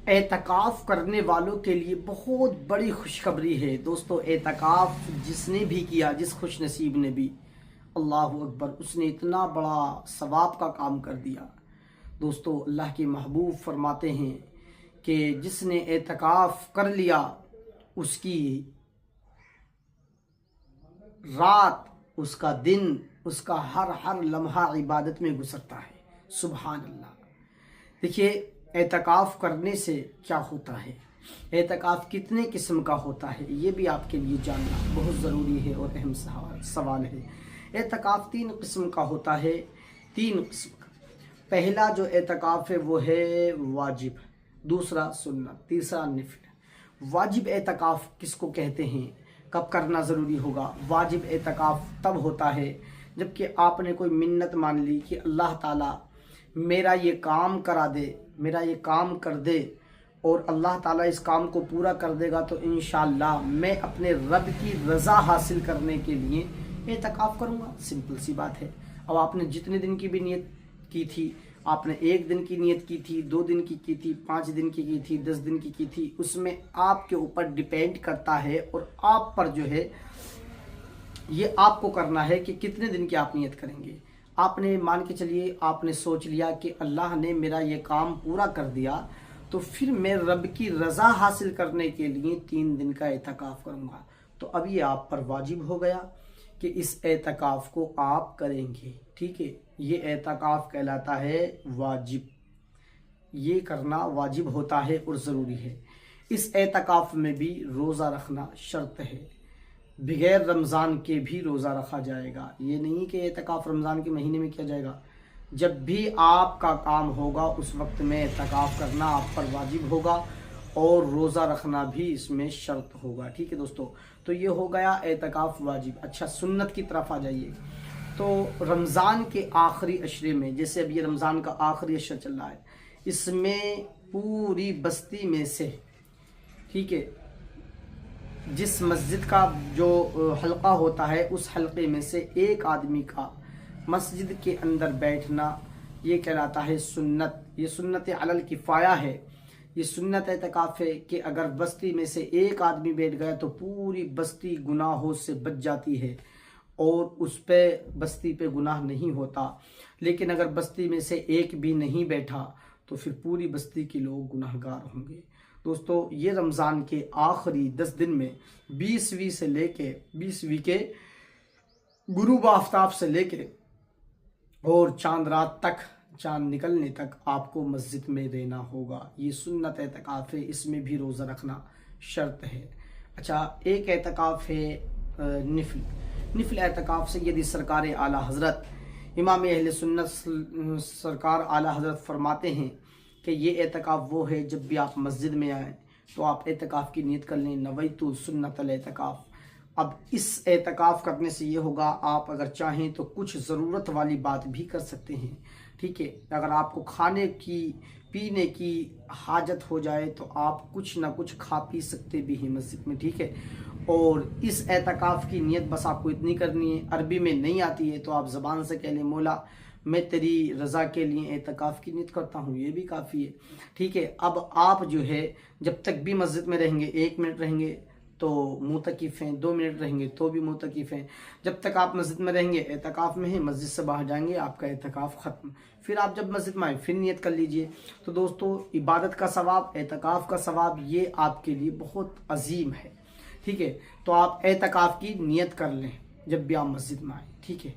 اعتکاف کرنے والوں کے لیے بہت بڑی خوشخبری ہے دوستو۔ اعتکاف جس نے بھی کیا، جس خوش نصیب نے بھی، اللہ اکبر، اس نے اتنا بڑا ثواب کا کام کر دیا دوستو۔ اللہ کے محبوب فرماتے ہیں کہ جس نے اعتکاف کر لیا اس کی رات، اس کا دن، اس کا ہر لمحہ عبادت میں گزرتا ہے۔ سبحان اللہ۔ دیکھیے اعتکاف کرنے سے کیا ہوتا ہے، اعتکاف کتنے قسم کا ہوتا ہے، یہ بھی آپ کے لیے جاننا بہت ضروری ہے اور اہم سوال ہے۔ اعتکاف 3 قسم کا ہوتا ہے، 3 قسم کا۔ پہلا جو اعتکاف ہے وہ ہے واجب، دوسرا سنت، تیسرا نفل۔ واجب اعتکاف کس کو کہتے ہیں، کب کرنا ضروری ہوگا؟ واجب اعتکاف تب ہوتا ہے جب کہ آپ نے کوئی منت مان لی کہ اللہ تعالیٰ میرا یہ کام کرا دے، میرا یہ کام کر دے، اور اللہ تعالیٰ اس کام کو پورا کر دے گا تو انشاءاللہ میں اپنے رب کی رضا حاصل کرنے کے لیے اعتکاف کروں گا۔ سمپل سی بات ہے۔ اب آپ نے جتنے دن کی بھی نیت کی تھی، آپ نے 1 دن کی نیت کی تھی، 2 دن کی تھی، 5 دن کی تھی، 10 دن کی تھی، اس میں آپ کے اوپر ڈیپینڈ کرتا ہے اور آپ پر جو ہے یہ آپ کو کرنا ہے کہ کتنے دن کی آپ نیت کریں گے۔ آپ نے مان کے چلیے، آپ نے سوچ لیا کہ اللہ نے میرا یہ کام پورا کر دیا تو پھر میں رب کی رضا حاصل کرنے کے لیے 3 دن کا اعتکاف کروں گا، تو اب یہ آپ پر واجب ہو گیا کہ اس اعتکاف کو آپ کریں گے۔ ٹھیک ہے، یہ اعتکاف کہلاتا ہے واجب، یہ کرنا واجب ہوتا ہے اور ضروری ہے۔ اس اعتکاف میں بھی روزہ رکھنا شرط ہے، بغیر رمضان کے بھی روزہ رکھا جائے گا۔ یہ نہیں کہ اعتکاف رمضان کے مہینے میں کیا جائے گا، جب بھی آپ کا کام ہوگا اس وقت میں اعتکاف کرنا آپ پر واجب ہوگا اور روزہ رکھنا بھی اس میں شرط ہوگا۔ ٹھیک ہے دوستو، تو یہ ہو گیا اعتکاف واجب۔ اچھا، سنت کی طرف آ جائیے۔ تو رمضان کے آخری عشرے میں، جیسے اب یہ رمضان کا آخری عشرہ چل رہا ہے، اس میں پوری بستی میں سے، ٹھیک ہے، جس مسجد کا جو حلقہ ہوتا ہے اس حلقے میں سے ایک آدمی کا مسجد کے اندر بیٹھنا، یہ کہلاتا ہے سنت۔ یہ سنت علی الکفایہ ہے، یہ سنت اعتکاف ہے کہ اگر بستی میں سے ایک آدمی بیٹھ گیا تو پوری بستی گناہوں سے بچ جاتی ہے اور اس پہ بستی پہ گناہ نہیں ہوتا۔ لیکن اگر بستی میں سے ایک بھی نہیں بیٹھا تو پھر پوری بستی کے لوگ گناہگار ہوں گے۔ دوستو، یہ رمضان کے آخری 10 دن میں 20ویں سے لے کے 20ویں کے غروب آفتاب سے لے کے اور چاند رات تک، چاند نکلنے تک آپ کو مسجد میں رہنا ہوگا۔ یہ سنت اعتکاف ہے، اس میں بھی روزہ رکھنا شرط ہے۔ اچھا، ایک اعتکاف ہے نفل۔ نفل اعتکاف سیدی سرکار اعلیٰ حضرت امام اہل سنت سرکار اعلیٰ حضرت فرماتے ہیں کہ یہ اعتکاف وہ ہے جب بھی آپ مسجد میں آئیں تو آپ اعتکاف کی نیت کر لیں، نویت سنت الاعتکاف۔ اب اس اعتکاف کرنے سے یہ ہوگا، آپ اگر چاہیں تو کچھ ضرورت والی بات بھی کر سکتے ہیں۔ ٹھیک ہے، اگر آپ کو کھانے کی پینے کی حاجت ہو جائے تو آپ کچھ نہ کچھ کھا پی سکتے بھی ہیں مسجد میں۔ ٹھیک ہے، اور اس اعتکاف کی نیت بس آپ کو اتنی کرنی ہے، عربی میں نہیں آتی ہے تو آپ زبان سے کہہ لیں، مولا میں تیری رضا کے لیے اعتکاف کی نیت کرتا ہوں، یہ بھی کافی ہے۔ ٹھیک ہے، اب آپ جو ہے جب تک بھی مسجد میں رہیں گے، 1 منٹ رہیں گے تو معتکف ہیں، 2 منٹ رہیں گے تو بھی معتکف ہیں، جب تک آپ مسجد میں رہیں گے اعتکاف میں ہیں، مسجد سے باہر جائیں گے آپ کا اعتکاف ختم۔ پھر آپ جب مسجد میں آئیں پھر نیت کر لیجئے۔ تو دوستو، عبادت کا ثواب، اعتکاف کا ثواب، یہ آپ کے لیے بہت عظیم ہے۔ ٹھیک ہے، تو آپ اعتکاف کی نیت کر لیں جب بھی آپ مسجد میں آئیں۔ ٹھیک ہے،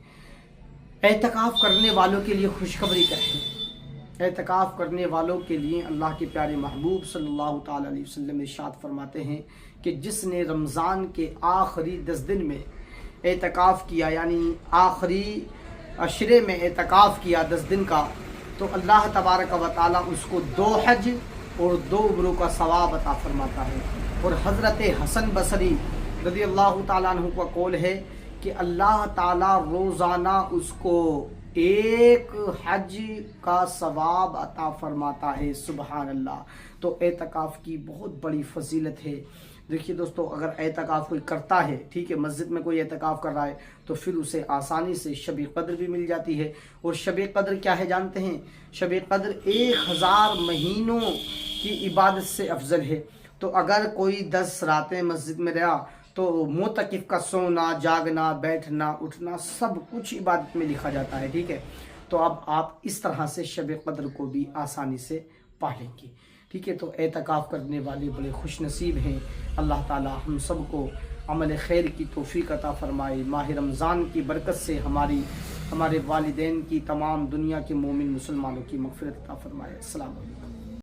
اعتکاف کرنے والوں کے لیے خوشخبری کیا ہے؟ اعتکاف کرنے والوں کے لیے اللہ کے پیارے محبوب صلی اللہ تعالیٰ علیہ وسلم ارشاد فرماتے ہیں کہ جس نے رمضان کے آخری 10 دن میں اعتکاف کیا، یعنی آخری عشرے میں اعتکاف کیا 10 دن کا، تو اللہ تبارک و تعالیٰ اس کو 2 حج اور 2 عمروں کا ثواب عطا فرماتا ہے۔ اور حضرت حسن بصری رضی اللہ تعالیٰ عنہ کا قول ہے کہ اللہ تعالیٰ روزانہ اس کو ایک حج کا ثواب عطا فرماتا ہے، سبحان اللہ۔ تو اعتکاف کی بہت بڑی فضیلت ہے۔ دیکھیے دوستو، اگر اعتکاف کوئی کرتا ہے، ٹھیک ہے، مسجد میں کوئی اعتکاف کر رہا ہے، تو پھر اسے آسانی سے شب قدر بھی مل جاتی ہے۔ اور شب قدر کیا ہے جانتے ہیں؟ شب قدر 1000 مہینوں کی عبادت سے افضل ہے۔ تو اگر کوئی 10 راتیں مسجد میں رہا تو معتکف کا سونا، جاگنا، بیٹھنا، اٹھنا سب کچھ عبادت میں لکھا جاتا ہے، ٹھیک ہے۔ تو اب آپ اس طرح سے شب قدر کو بھی آسانی سے پا لیں گے، ٹھیک ہے۔ تو اعتکاف کرنے والے بڑے خوش نصیب ہیں۔ اللہ تعالی ہم سب کو عمل خیر کی توفیق عطا فرمائے۔ ماہ رمضان کی برکت سے ہمارے والدین کی، تمام دنیا کے مومن مسلمانوں کی مغفرت عطا فرمائے۔ السلام علیکم۔